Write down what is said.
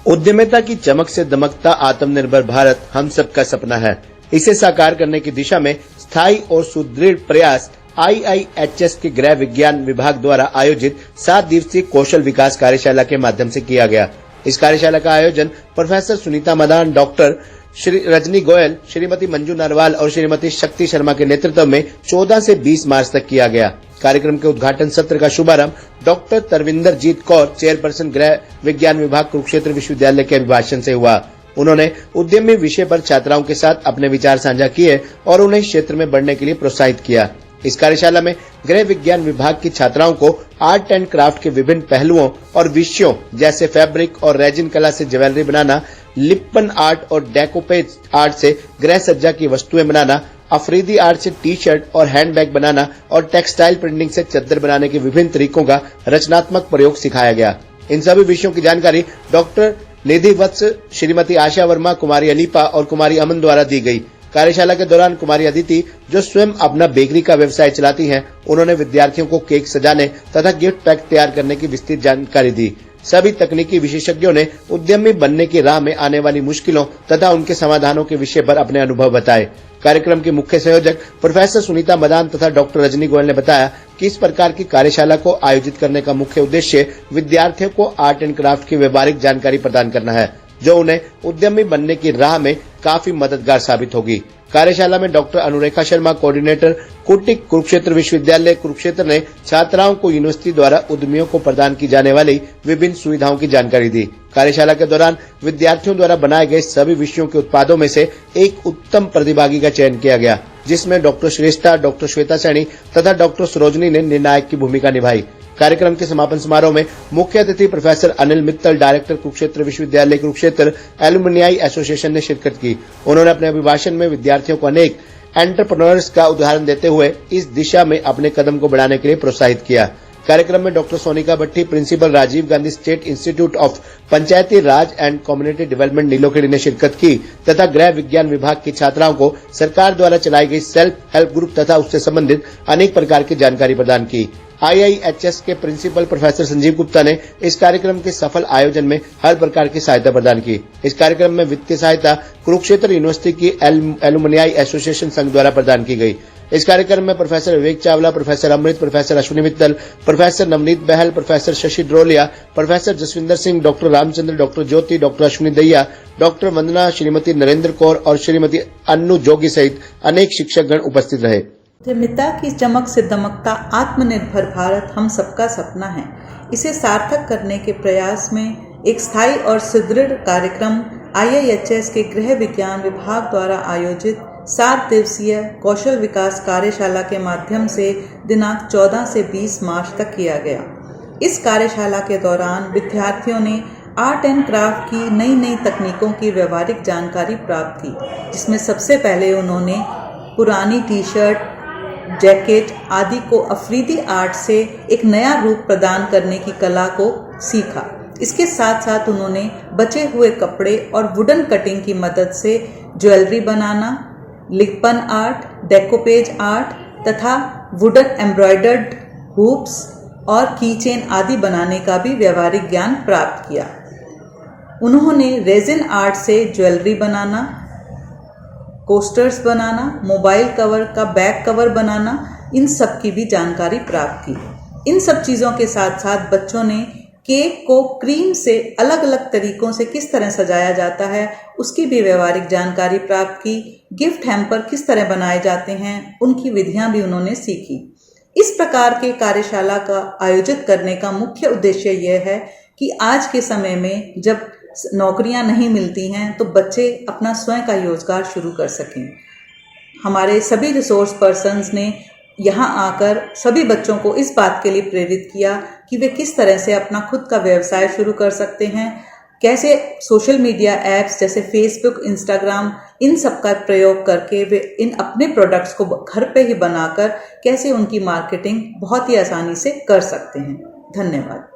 उद्यमिता की चमक से दमकता आत्मनिर्भर भारत हम सबका सपना है। इसे साकार करने की दिशा में स्थायी और सुदृढ़ प्रयास IIHS के गृह विज्ञान विभाग द्वारा आयोजित 7 दिवसीय कौशल विकास कार्यशाला के माध्यम से किया गया। इस कार्यशाला का आयोजन प्रोफेसर सुनीता मदान, डॉक्टर श्री रजनी गोयल, श्रीमती मंजू नरवाल और श्रीमती शक्ति शर्मा के नेतृत्व में 14 से 20 मार्च तक किया गया। कार्यक्रम के उद्घाटन सत्र का शुभारंभ डॉक्टर तरविंदर जीत कौर, चेयरपर्सन गृह विज्ञान विभाग, कुरुक्षेत्र विश्वविद्यालय के अभिभाषण से हुआ। उन्होंने उद्यमी विषय पर छात्राओं के साथ अपने विचार साझा किए और उन्हें इस क्षेत्र में बढ़ने के लिए प्रोत्साहित किया। इस कार्यशाला में गृह विज्ञान विभाग की छात्राओं को आर्ट एंड क्राफ्ट के विभिन्न पहलुओं और विषयों जैसे फैब्रिक और रेजिन कला से ज्वेलरी बनाना, लिप्पन आर्ट और डेकोपेज आर्ट से गृह सज्जा की वस्तुएं बनाना, अफरीदी आर्ट से टी शर्ट और हैंडबैग बनाना और टेक्सटाइल प्रिंटिंग से चद्दर बनाने के विभिन्न तरीकों का रचनात्मक प्रयोग सिखाया गया। इन सभी विषयों की जानकारी डॉक्टर निधि वत्स, श्रीमती आशा वर्मा, कुमारी अलीपा और कुमारी अमन द्वारा दी गई। कार्यशाला के दौरान कुमारी अदिति, जो स्वयं अपना बेकरी का व्यवसाय चलाती हैं, उन्होंने विद्यार्थियों को केक सजाने तथा गिफ्ट पैक तैयार करने की विस्तृत जानकारी दी। सभी तकनीकी विशेषज्ञों ने उद्यमी बनने की राह में आने वाली मुश्किलों तथा उनके समाधानों के विषय पर अपने अनुभव बताए। कार्यक्रम के मुख्य संयोजक प्रोफेसर सुनीता मदान तथा डॉक्टर रजनी गोयल ने बताया कि इस प्रकार की कार्यशाला को आयोजित करने का मुख्य उद्देश्य विद्यार्थियों को आर्ट एंड क्राफ्ट की व्यवहारिक जानकारी प्रदान करना है, जो उन्हें उद्यमी बनने की राह में काफी मददगार साबित होगी। कार्यशाला में डॉक्टर अनुरेखा शर्मा, कोऑर्डिनेटर कुटिक, कुरुक्षेत्र विश्वविद्यालय कुरुक्षेत्र ने छात्राओं को यूनिवर्सिटी द्वारा उद्यमियों को प्रदान की जाने वाली विभिन्न सुविधाओं की जानकारी दी। कार्यशाला के दौरान विद्यार्थियों द्वारा बनाए गए सभी विषयों के उत्पादों में से एक उत्तम प्रतिभागी का चयन किया गया, जिसमें डॉक्टर श्रेष्ठा, डॉक्टर श्वेता सैनी तथा डॉक्टर सरोजनी ने निर्णायक की भूमिका निभाई। कार्यक्रम के समापन समारोह में मुख्य अतिथि प्रोफेसर अनिल मित्तल, डायरेक्टर कुरुक्षेत्र विश्वविद्यालय कुरुक्षेत्र एल्युमिनियाई एसोसिएशन ने शिरकत की। उन्होंने अपने अभिभाषण में विद्यार्थियों को अनेक एंटरप्रेन्योर्स का उदाहरण देते हुए इस दिशा में अपने कदम को बढ़ाने के लिए प्रोत्साहित किया। कार्यक्रम में doctor Sonika Bhatti, principal Rajiv Gandhi state institute of Panchayati Raj and community development Nilokheri ने शिरकत की तथा गृह विज्ञान विभाग की छात्राओं को सरकार द्वारा चलाई गई सेल्फ हेल्प ग्रुप तथा उससे संबंधित अनेक प्रकार की जानकारी प्रदान की। IIHS के प्रिंसिपल प्रोफेसर संजीव गुप्ता ने इस कार्यक्रम के सफल आयोजन में हर प्रकार की सहायता प्रदान की। इस कार्यक्रम में वित्तीय सहायता कुरुक्षेत्र यूनिवर्सिटी की एल्युमिनियाई एसोसिएशन संघ द्वारा प्रदान की गई। इस कार्यक्रम में professor Vivek Chawla, professor Amrit, professor Ashwini Mittal, professor Navneet Bahl, professor Shashi Drolia, professor Jasvinder Singh, doctor Ramchandra, doctor Jyoti, doctor Ashwini Daiya, doctor Vandana, Shrimati Narendra Kaur और श्रीमती अन्नू जोगी सहित अनेक शिक्षकगण उपस्थित रहे। उद्यमिता की चमक से दमकता आत्मनिर्भर भारत हम सबका सपना है। इसे सार्थक करने के प्रयास में एक स्थायी और सुदृढ़ कार्यक्रम IIHS के गृह विज्ञान विभाग द्वारा आयोजित 7 दिवसीय कौशल विकास कार्यशाला के माध्यम से दिनांक 14 से 20 मार्च तक किया गया। इस कार्यशाला के दौरान विद्यार्थियों ने आर्ट एंड क्राफ्ट की नई नई तकनीकों की व्यवहारिक जानकारी प्राप्त की, जिसमें सबसे पहले उन्होंने पुरानी टी शर्ट, जैकेट आदि को अफरीदी आर्ट से एक नया रूप प्रदान करने की कला को सीखा। इसके साथ साथ उन्होंने बचे हुए कपड़े और वुडन कटिंग की मदद से ज्वेलरी बनाना, लिप्पन आर्ट, डेकोपेज आर्ट तथा वुडन एम्ब्रॉयडर्ड हुप्स और कीचेन आदि बनाने का भी व्यवहारिक ज्ञान प्राप्त किया। उन्होंने रेजिन आर्ट से ज्वेलरी बनाना, कोस्टर्स बनाना, मोबाइल कवर का बैक कवर बनाना, इन सब की भी जानकारी प्राप्त की। इन सब चीज़ों के साथ साथ बच्चों ने केक को क्रीम से अलग अलग तरीकों से किस तरह सजाया जाता है उसकी भी व्यवहारिक जानकारी प्राप्त की। गिफ्ट हैम्पर किस तरह बनाए जाते हैं उनकी विधियां भी उन्होंने सीखी। इस प्रकार के कार्यशाला का आयोजित करने का मुख्य उद्देश्य यह है कि आज के समय में जब नौकरियां नहीं मिलती हैं तो बच्चे अपना स्वयं का रोजगार शुरू कर सकें। हमारे सभी रिसोर्स पर्सन्स ने यहाँ आकर सभी बच्चों को इस बात के लिए प्रेरित किया कि वे किस तरह से अपना खुद का व्यवसाय शुरू कर सकते हैं, कैसे सोशल मीडिया ऐप्स जैसे फेसबुक, इंस्टाग्राम, इन सब का प्रयोग करके वे इन अपने प्रोडक्ट्स को घर पे ही बनाकर कैसे उनकी मार्केटिंग बहुत ही आसानी से कर सकते हैं। धन्यवाद।